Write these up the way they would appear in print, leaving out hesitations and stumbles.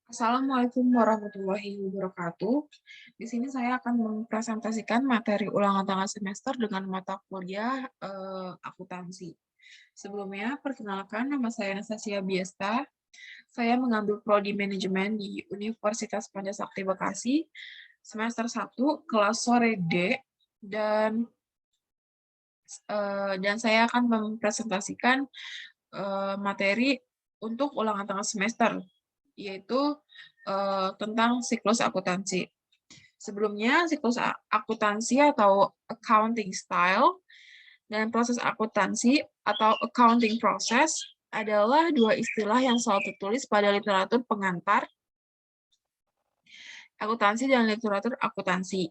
Assalamualaikum warahmatullahi wabarakatuh. Di sini saya akan mempresentasikan materi ulangan tengah semester dengan mata kuliah akuntansi. Sebelumnya, perkenalkan nama saya Anastasia Biesta. Saya mengambil prodi manajemen di Universitas Pancasakti Bekasi, semester 1, kelas sore D, dan saya akan mempresentasikan materi untuk ulangan tengah semester, yaitu tentang siklus akuntansi. Sebelumnya, siklus akuntansi atau accounting style dan proses akuntansi atau accounting process adalah dua istilah yang selalu tertulis pada literatur pengantar akuntansi dan literatur akuntansi.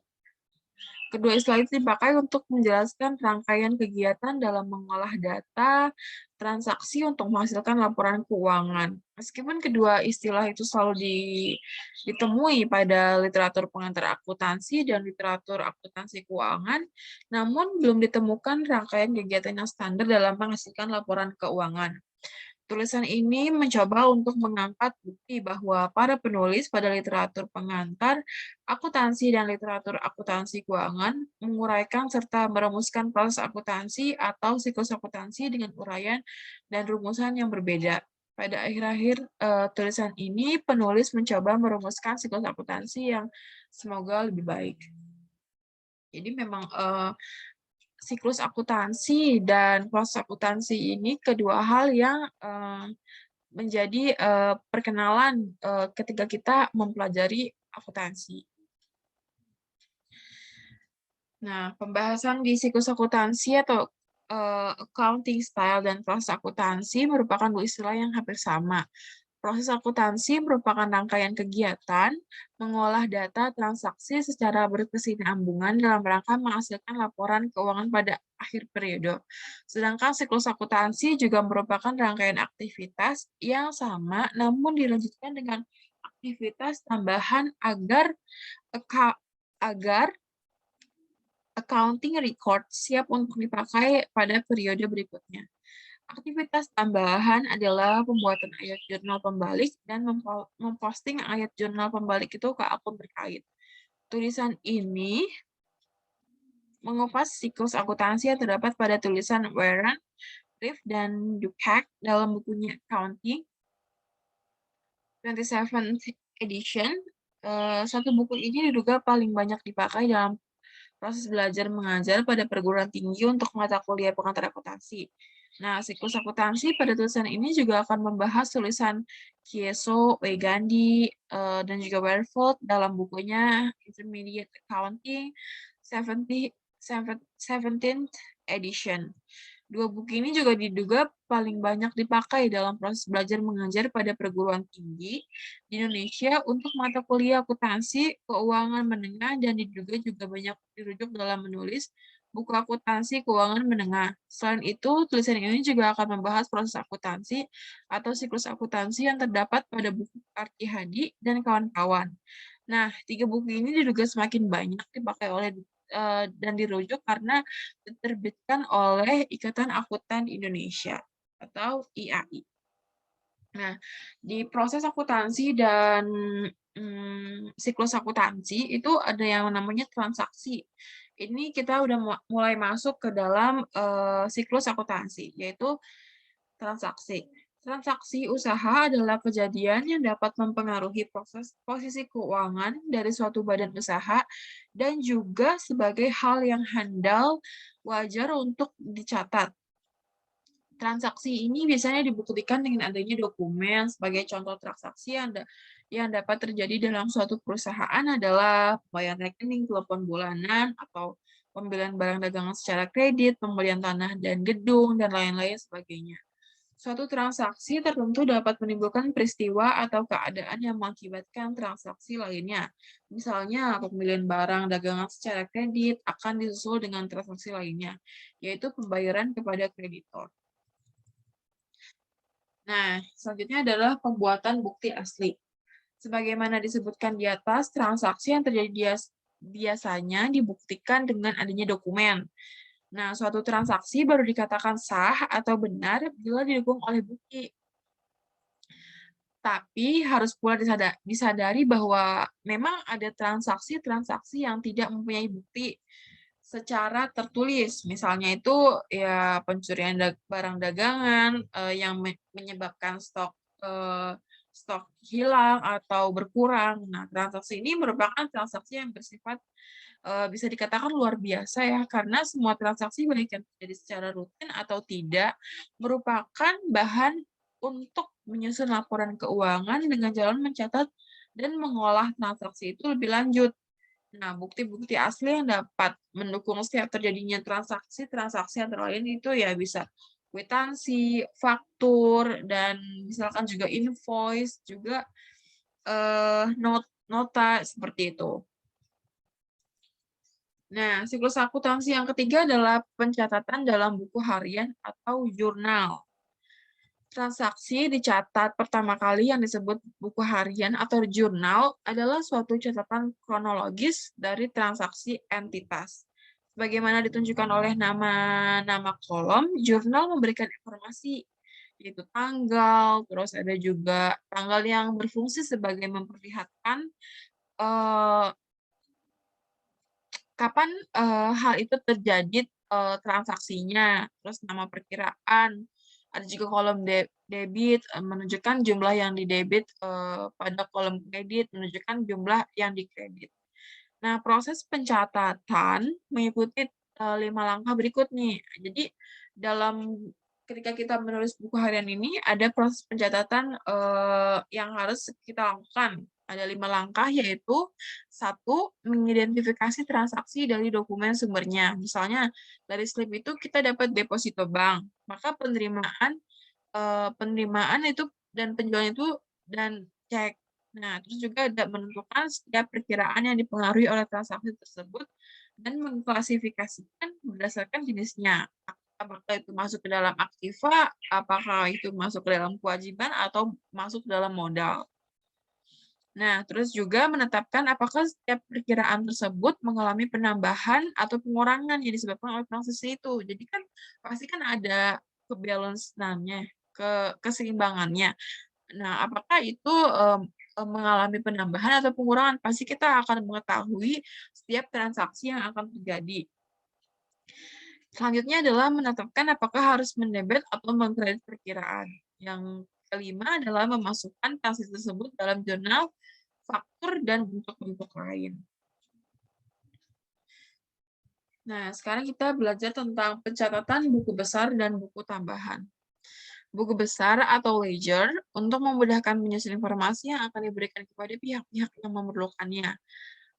Kedua istilah itu dipakai untuk menjelaskan rangkaian kegiatan dalam mengolah data, transaksi untuk menghasilkan laporan keuangan. Meskipun kedua istilah itu selalu ditemui pada literatur pengantar akuntansi dan literatur akuntansi keuangan, namun belum ditemukan rangkaian kegiatan yang standar dalam menghasilkan laporan keuangan. Tulisan ini mencoba untuk mengangkat bukti bahwa para penulis pada literatur pengantar akuntansi dan literatur akuntansi keuangan menguraikan serta merumuskan proses akuntansi atau siklus akuntansi dengan uraian dan rumusan yang berbeda. Pada akhir-akhir tulisan ini, penulis mencoba merumuskan siklus akuntansi yang semoga lebih baik. Jadi memang siklus akuntansi dan proses akuntansi ini kedua hal yang menjadi perkenalan ketika kita mempelajari akuntansi. Nah, pembahasan di siklus akuntansi atau accounting style dan proses akuntansi merupakan dua istilah yang hampir sama. Proses akuntansi merupakan rangkaian kegiatan mengolah data transaksi secara berkesinambungan dalam rangka menghasilkan laporan keuangan pada akhir periode. Sedangkan siklus akuntansi juga merupakan rangkaian aktivitas yang sama namun dilanjutkan dengan aktivitas tambahan agar accounting record siap untuk dipakai pada periode berikutnya. Aktivitas tambahan adalah pembuatan ayat jurnal pembalik dan memposting ayat jurnal pembalik itu ke akun terkait. Tulisan ini mengupas siklus akuntansi yang terdapat pada tulisan Warren, Riff, dan Duhigg dalam bukunya Accounting 27th edition. Satu buku ini diduga paling banyak dipakai dalam proses belajar mengajar pada perguruan tinggi untuk mata kuliah pengantar akuntansi. Nah, siklus akuntansi pada tulisan ini juga akan membahas tulisan Kieso, Wegandi, dan juga Werfeld dalam bukunya Intermediate Accounting 17th edition. Dua buku ini juga diduga paling banyak dipakai dalam proses belajar mengajar pada perguruan tinggi di Indonesia untuk mata kuliah akuntansi, keuangan menengah, dan diduga juga banyak dirujuk dalam menulis buku akuntansi keuangan menengah. Selain itu, tulisan ini juga akan membahas proses akuntansi atau siklus akuntansi yang terdapat pada buku Karti Hadi dan kawan-kawan. Nah, tiga buku ini diduga semakin banyak dipakai oleh dan dirujuk karena diterbitkan oleh Ikatan Akuntan Indonesia atau IAI. Nah, di proses akuntansi dan siklus akuntansi itu ada yang namanya transaksi. Ini kita udah mulai masuk ke dalam siklus akuntansi, yaitu transaksi. Transaksi usaha adalah kejadian yang dapat mempengaruhi posisi keuangan dari suatu badan usaha dan juga sebagai hal yang handal wajar untuk dicatat. Transaksi ini biasanya dibuktikan dengan adanya dokumen. Sebagai contoh transaksi yang dapat terjadi dalam suatu perusahaan adalah pembayaran rekening, telepon bulanan, atau pembelian barang dagangan secara kredit, pembelian tanah dan gedung, dan lain-lain sebagainya. Suatu transaksi tertentu dapat menimbulkan peristiwa atau keadaan yang mengakibatkan transaksi lainnya. Misalnya, pembelian barang dagangan secara kredit akan disusul dengan transaksi lainnya, yaitu pembayaran kepada kreditor. Nah, selanjutnya adalah pembuatan bukti asli. Sebagaimana disebutkan di atas, transaksi yang terjadi biasanya dibuktikan dengan adanya dokumen. Nah, suatu transaksi baru dikatakan sah atau benar bila didukung oleh bukti. Tapi harus pula disadari bahwa memang ada transaksi-transaksi yang tidak mempunyai bukti secara tertulis. Misalnya itu ya pencurian barang dagangan yang menyebabkan stok hilang atau berkurang. Nah, transaksi ini merupakan transaksi yang bersifat bisa dikatakan luar biasa ya, karena semua transaksi baik yang terjadi secara rutin atau tidak merupakan bahan untuk menyusun laporan keuangan dengan jalan mencatat dan mengolah transaksi itu lebih lanjut. Nah, bukti-bukti asli yang dapat mendukung setiap terjadinya transaksi antara lain itu ya bisa kwitansi, faktur, dan misalkan juga invoice, juga nota seperti itu. Nah, siklus akuntansi yang ketiga adalah pencatatan dalam buku harian atau jurnal. Transaksi dicatat pertama kali yang disebut buku harian atau jurnal adalah suatu catatan kronologis dari transaksi entitas. Sebagaimana ditunjukkan oleh nama kolom, jurnal memberikan informasi, yaitu tanggal, terus ada juga tanggal yang berfungsi sebagai memperlihatkan eh, kapan hal itu terjadi transaksinya, terus nama perkiraan, ada juga kolom debit menunjukkan jumlah yang didebit, pada kolom kredit menunjukkan jumlah yang dikredit. Nah, proses pencatatan mengikuti 5 langkah berikut nih. Jadi ketika kita menulis buku harian ini ada proses pencatatan yang harus kita lakukan. Ada 5 langkah, yaitu 1, mengidentifikasi transaksi dari dokumen sumbernya. Misalnya dari slip itu kita dapat deposito bank, maka penerimaan itu dan penjualan itu dan cek. Nah, terus juga ada menentukan setiap perkiraan yang dipengaruhi oleh transaksi tersebut dan mengklasifikasikan berdasarkan jenisnya. Apakah itu masuk ke dalam aktiva, apakah itu masuk ke dalam kewajiban, atau masuk ke dalam modal. Nah, terus juga menetapkan apakah setiap perkiraan tersebut mengalami penambahan atau pengurangan yang disebabkan oleh transaksi itu. Jadi kan pasti kan ada kebalanceannya, keseimbangannya. Nah, apakah itu mengalami penambahan atau pengurangan? Pasti kita akan mengetahui setiap transaksi yang akan terjadi. Selanjutnya adalah menetapkan apakah harus mendebet atau mengkredit perkiraan. Yang kelima adalah memasukkan transaksi tersebut dalam jurnal, faktur, dan bentuk-bentuk lain. Nah, sekarang kita belajar tentang pencatatan buku besar dan buku tambahan. Buku besar atau ledger untuk memudahkan menyusun informasi yang akan diberikan kepada pihak-pihak yang memerlukannya,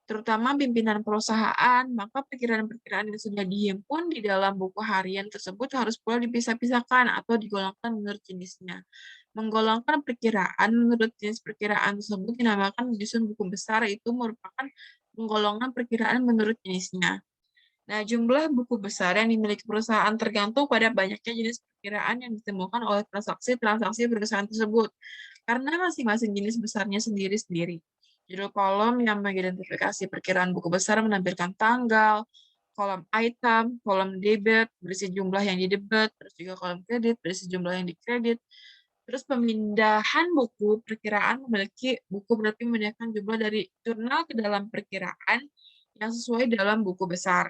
terutama pimpinan perusahaan. Maka perkiraan-perkiraan yang sudah dihimpun di dalam buku harian tersebut harus pula dipisah-pisahkan atau digolongkan menurut jenisnya. Menggolongkan perkiraan menurut jenis perkiraan tersebut dinamakan menyusun buku besar, itu merupakan penggolongan perkiraan menurut jenisnya. Nah, jumlah buku besar yang dimiliki perusahaan tergantung pada banyaknya jenis perkiraan yang ditemukan oleh transaksi-transaksi perusahaan tersebut, karena masing-masing jenis besarnya sendiri-sendiri. Judul kolom yang mengidentifikasi perkiraan buku besar menampilkan tanggal, kolom item, kolom debit, berisi jumlah yang didebet, terus juga kolom kredit, berisi jumlah yang dikredit. Terus pemindahan buku perkiraan memiliki buku berarti memindahkan jumlah dari jurnal ke dalam perkiraan yang sesuai dalam buku besar.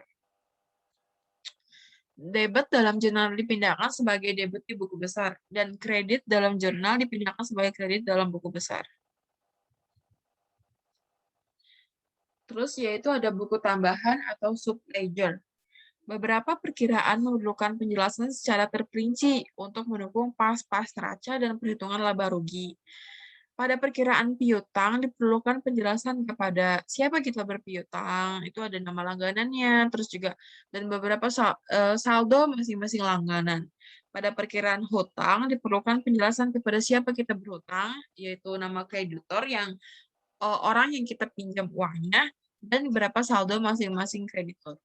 Debit dalam jurnal dipindahkan sebagai debit di buku besar, dan kredit dalam jurnal dipindahkan sebagai kredit dalam buku besar. Terus yaitu ada buku tambahan atau sub-ledger. Beberapa perkiraan memerlukan penjelasan secara terperinci untuk mendukung pas-pas neraca dan perhitungan laba rugi. Pada perkiraan piutang diperlukan penjelasan kepada siapa kita berpiutang, itu ada nama langganannya, terus juga dan beberapa saldo masing-masing langganan. Pada perkiraan hutang diperlukan penjelasan kepada siapa kita berhutang, yaitu nama kreditor yang orang yang kita pinjam uangnya, dan berapa saldo masing-masing kreditor.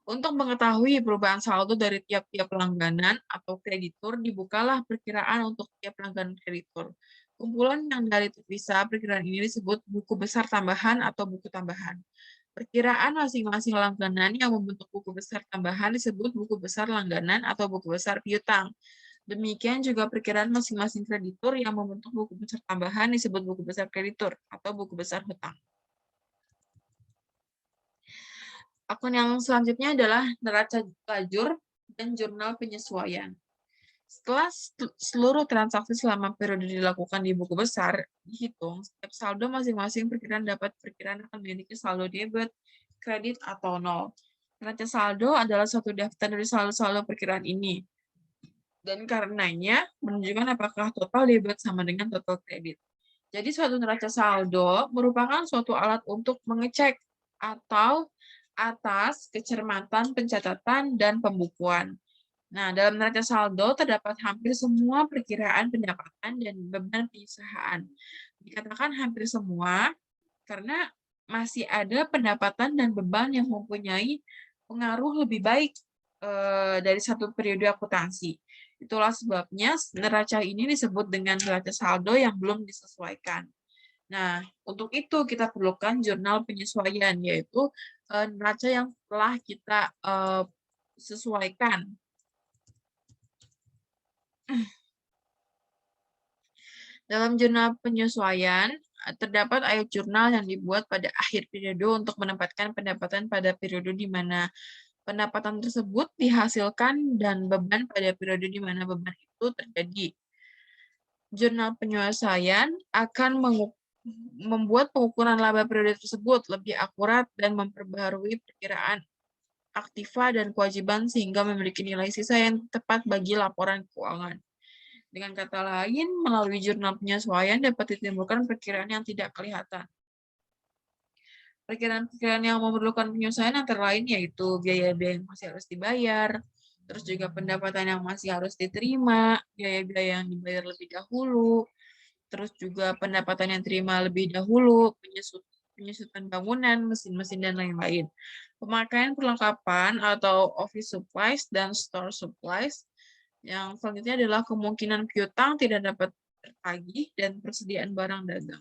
Untuk mengetahui perubahan saldo dari tiap-tiap langganan atau kreditur, dibukalah perkiraan untuk tiap langganan kreditur. Kumpulan yang dari terpisah perkiraan ini disebut buku besar tambahan atau buku tambahan. Perkiraan masing-masing langganan yang membentuk buku besar tambahan disebut buku besar langganan atau buku besar piutang. Demikian juga perkiraan masing-masing kreditur yang membentuk buku besar tambahan disebut buku besar kreditur atau buku besar hutang. Akun yang selanjutnya adalah neraca lajur dan jurnal penyesuaian. Setelah seluruh transaksi selama periode dilakukan di buku besar dihitung, setiap saldo masing-masing perkiraan dapat perkiraan akan memiliki saldo debit, kredit, atau nol. Neraca saldo adalah suatu daftar dari saldo-saldo perkiraan ini. Dan karenanya menunjukkan apakah total debit sama dengan total kredit. Jadi suatu neraca saldo merupakan suatu alat untuk mengecek atau atas kecermatan pencatatan dan pembukuan. Nah, dalam neraca saldo terdapat hampir semua perkiraan pendapatan dan beban perusahaan. Dikatakan hampir semua karena masih ada pendapatan dan beban yang mempunyai pengaruh lebih baik dari satu periode akuntansi. Itulah sebabnya neraca ini disebut dengan neraca saldo yang belum disesuaikan. Nah, untuk itu kita perlukan jurnal penyesuaian, yaitu neraca yang telah kita sesuaikan. Dalam jurnal penyesuaian, terdapat ayat jurnal yang dibuat pada akhir periode untuk menempatkan pendapatan pada periode di mana pendapatan tersebut dihasilkan dan beban pada periode di mana beban itu terjadi. Jurnal penyesuaian akan membuat pengukuran laba periode tersebut lebih akurat dan memperbaharui perkiraan aktiva dan kewajiban sehingga memiliki nilai sisa yang tepat bagi laporan keuangan. Dengan kata lain, melalui jurnal penyesuaian dapat ditimbulkan perkiraan yang tidak kelihatan. Perkiraan-perkiraan yang memerlukan penyesuaian antara lain yaitu biaya-biaya yang masih harus dibayar, terus juga pendapatan yang masih harus diterima, biaya-biaya yang dibayar lebih dahulu, terus juga pendapatan yang diterima lebih dahulu, penyusutan bangunan, mesin-mesin, dan lain-lain. Pemakaian perlengkapan atau office supplies dan store supplies. Yang selanjutnya adalah kemungkinan piutang tidak dapat tertagih dan persediaan barang dagang.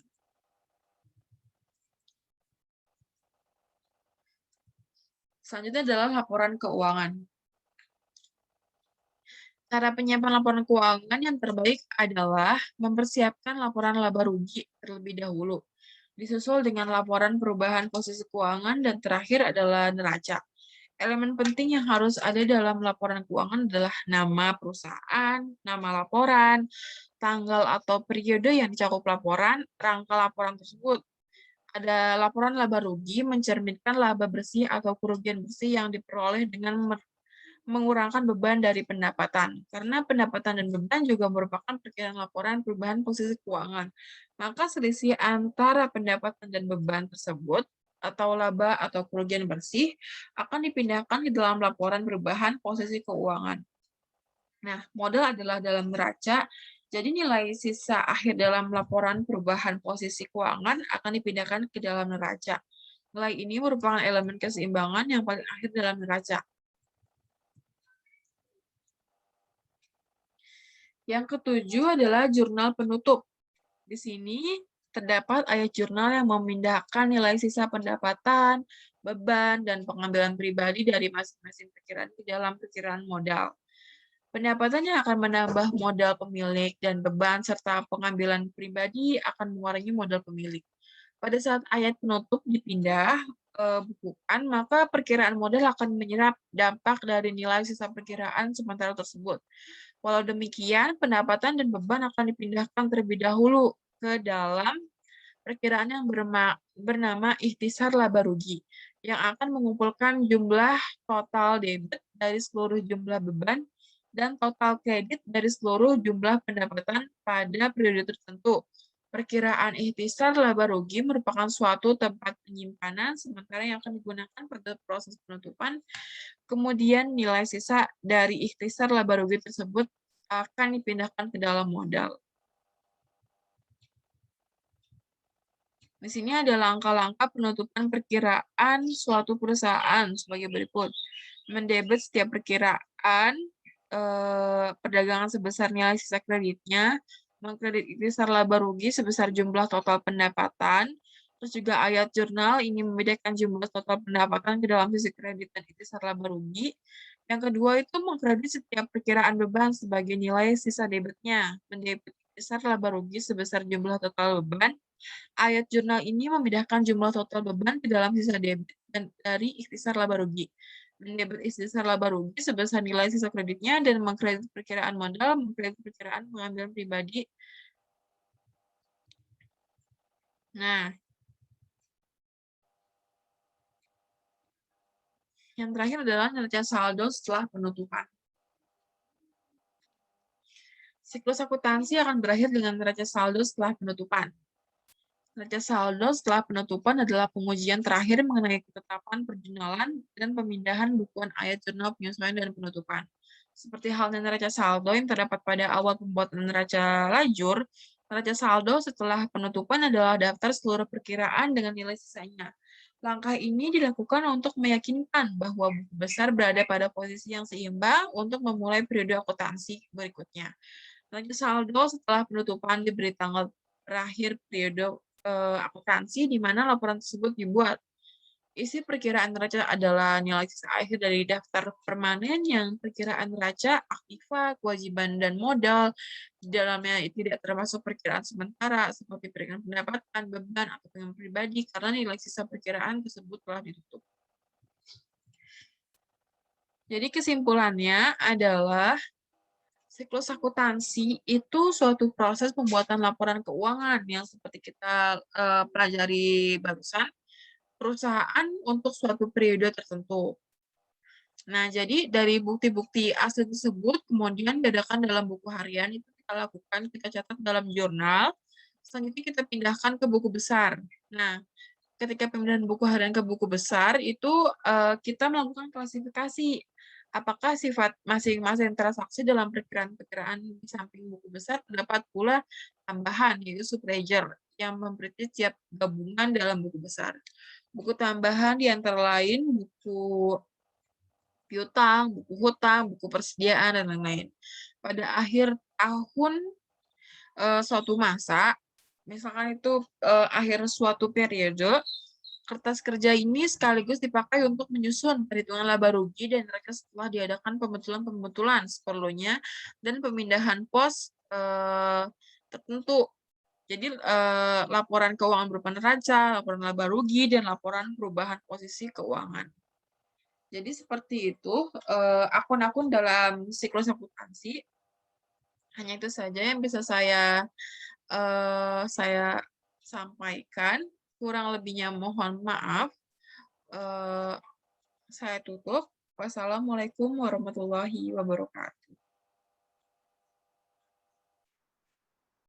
Selanjutnya adalah laporan keuangan. Cara penyiapan laporan keuangan yang terbaik adalah mempersiapkan laporan laba rugi terlebih dahulu, disusul dengan laporan perubahan posisi keuangan, dan terakhir adalah neraca. Elemen penting yang harus ada dalam laporan keuangan adalah nama perusahaan, nama laporan, tanggal atau periode yang dicakup laporan, rangka laporan tersebut. Ada laporan laba rugi mencerminkan laba bersih atau kerugian bersih yang diperoleh dengan mengurangkan beban dari pendapatan. Karena pendapatan dan beban juga merupakan perkiraan laporan perubahan posisi keuangan. Maka selisih antara pendapatan dan beban tersebut atau laba atau kerugian bersih akan dipindahkan ke dalam laporan perubahan posisi keuangan. Nah, modal adalah dalam neraca, jadi nilai sisa akhir dalam laporan perubahan posisi keuangan akan dipindahkan ke dalam neraca. Nilai ini merupakan elemen keseimbangan yang paling akhir dalam neraca. Yang ketujuh adalah jurnal penutup. Di sini terdapat ayat jurnal yang memindahkan nilai sisa pendapatan, beban, dan pengambilan pribadi dari masing-masing perkiraan ke dalam perkiraan modal. Pendapatan yang akan menambah modal pemilik dan beban serta pengambilan pribadi akan mengurangi modal pemilik. Pada saat ayat penutup dipindah bukukan, maka perkiraan modal akan menyerap dampak dari nilai sisa perkiraan sementara tersebut. Walau demikian, pendapatan dan beban akan dipindahkan terlebih dahulu ke dalam perkiraan yang bernama ikhtisar laba rugi, yang akan mengumpulkan jumlah total debit dari seluruh jumlah beban dan total kredit dari seluruh jumlah pendapatan pada periode tertentu. Perkiraan ikhtisar laba rugi merupakan suatu tempat penyimpanan sementara yang akan digunakan pada proses penutupan. Kemudian nilai sisa dari ikhtisar laba rugi tersebut akan dipindahkan ke dalam modal. Di sini ada langkah-langkah penutupan perkiraan suatu perusahaan sebagai berikut. Mendebit setiap perkiraan perdagangan sebesar nilai sisa kreditnya, mengkredit ikhtisar laba rugi sebesar jumlah total pendapatan, terus juga ayat jurnal ini membedakan jumlah total pendapatan ke dalam sisi kredit dan ikhtisar laba rugi, Yang kedua itu mengkredit setiap perkiraan beban sebagai nilai sisa debitnya, mendebit besar laba rugi sebesar jumlah total beban. Ayat jurnal ini memindahkan jumlah total beban ke dalam sisa debit dan dari ikhtisar laba rugi. Mendebit ikhtisar laba rugi sebesar nilai sisa kreditnya dan mengkredit perkiraan modal, mengkredit perkiraan pengambilan pribadi. Nah, yang terakhir adalah neraca saldo setelah penutupan. Siklus akuntansi akan berakhir dengan neraca saldo setelah penutupan. Neraca saldo setelah penutupan adalah pengujian terakhir mengenai ketetapan perjurnalan dan pemindahan bukuan ayat jurnal penyesuaian dan penutupan. Seperti halnya neraca saldo yang terdapat pada awal pembuatan neraca lajur, neraca saldo setelah penutupan adalah daftar seluruh perkiraan dengan nilai sisanya. Langkah ini dilakukan untuk meyakinkan bahwa buku besar berada pada posisi yang seimbang untuk memulai periode akuntansi berikutnya. Neraca saldo setelah penutupan diberi tanggal berakhir periode akuntansi di mana laporan tersebut dibuat. Isi perkiraan neraca adalah nilai sisa akhir dari daftar permanen yang perkiraan neraca, aktiva, kewajiban, dan modal. Di dalamnya tidak termasuk perkiraan sementara seperti perkiraan pendapatan, beban, atau pengeluaran pribadi karena nilai sisa perkiraan tersebut telah ditutup. Jadi kesimpulannya adalah siklus akuntansi itu suatu proses pembuatan laporan keuangan yang seperti kita pelajari barusan, perusahaan untuk suatu periode tertentu. Nah, jadi dari bukti-bukti asli tersebut kemudian diadakan dalam buku harian itu kita lakukan, kita catat dalam jurnal, selanjutnya kita pindahkan ke buku besar. Nah, ketika pemindahan buku harian ke buku besar itu kita melakukan klasifikasi apakah sifat masing-masing transaksi dalam perkiraan-perkiraan di samping buku besar terdapat pula tambahan yaitu subledger yang memperhatikan tiap gabungan dalam buku besar. Buku tambahan di antara lain buku piutang, buku hutang, buku persediaan, dan lain-lain. Pada akhir tahun suatu masa, misalkan itu akhir suatu periode, kertas kerja ini sekaligus dipakai untuk menyusun perhitungan laba rugi dan neraca setelah diadakan pembetulan-pembetulan seperlunya dan pemindahan pos tertentu. Jadi laporan keuangan berupa neraca, laporan laba rugi, dan laporan perubahan posisi keuangan. Jadi seperti itu akun-akun dalam siklus akuntansi. Hanya itu saja yang bisa saya sampaikan. Kurang lebihnya mohon maaf. Saya tutup. Wassalamualaikum warahmatullahi wabarakatuh.